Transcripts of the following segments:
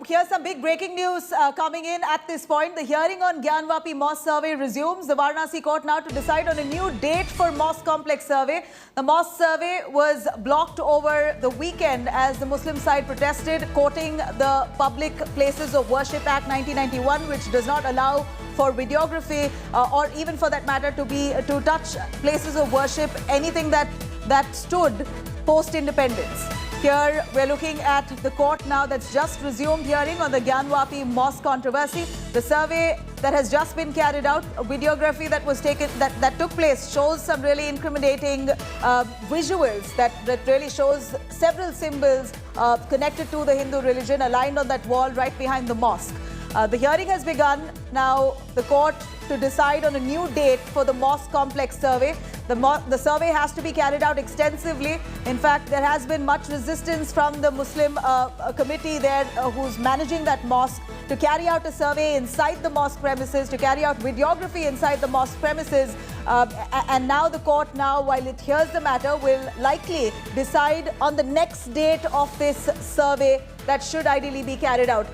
Here's some big breaking news coming in at this point. The hearing on Gyanvapi Mosque survey resumes. The Varanasi court now to decide on a new date for mosque complex survey. The mosque survey was blocked over the weekend as the Muslim side protested, quoting the Public Places of Worship Act 1991, which does not allow for videography or even for that matter to touch places of worship, anything that stood post-independence. Here we're looking at the court now that's just resumed hearing on the Gyanvapi Mosque controversy. The survey that has just been carried out, videography that was taken, that took place, shows some really incriminating visuals that really shows several symbols connected to the Hindu religion aligned on that wall right behind the mosque. The hearing has begun. Now the court to decide on a new date for the mosque complex survey. The survey has to be carried out extensively. In fact, there has been much resistance from the Muslim committee there who's managing that mosque to carry out a survey inside the mosque premises, to carry out videography inside the mosque premises. And now the court while it hears the matter, will likely decide on the next date of this survey that should ideally be carried out.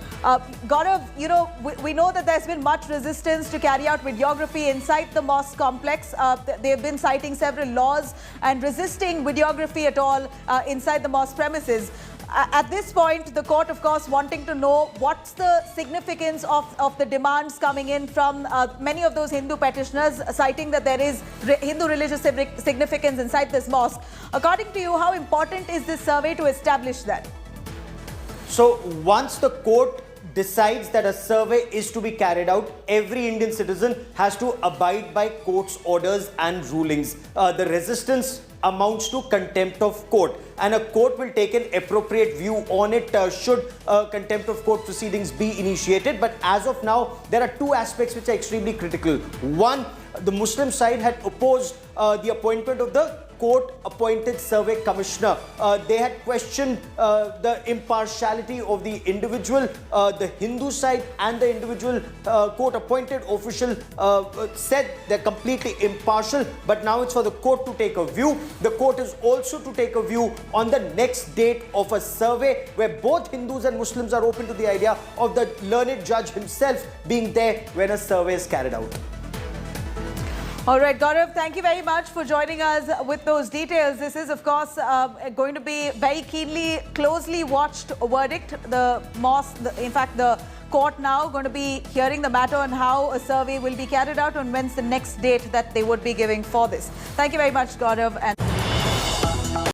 Gaurav, we know that there's been much resistance to carry out videography inside the mosque complex. They've been citing several laws and resisting videography at all inside the mosque premises. At this point, the court, of course, wanting to know what's the significance of the demands coming in from many of those Hindu petitioners, citing that there is Hindu religious significance inside this mosque. According to you, how important is this survey to establish that? So once the court decides that a survey is to be carried out, every Indian citizen has to abide by court's orders and rulings. The resistance amounts to contempt of court, and a court will take an appropriate view on it should contempt of court proceedings be initiated. But as of now, there are two aspects which are extremely critical. One, the Muslim side had opposed the appointment of the court-appointed survey commissioner. They had questioned the impartiality of the individual. The Hindu side and the individual court-appointed official said they're completely impartial, but now it's for the court to take a view. The court is also to take a view on the next date of a survey where both Hindus and Muslims are open to the idea of the learned judge himself being there when a survey is carried out. All right, Gaurav, thank you very much for joining us with those details. This is, of course, going to be very closely watched verdict. The mosque, in fact, the court now going to be hearing the matter on how a survey will be carried out and when's the next date that they would be giving for this. Thank you very much, Gaurav.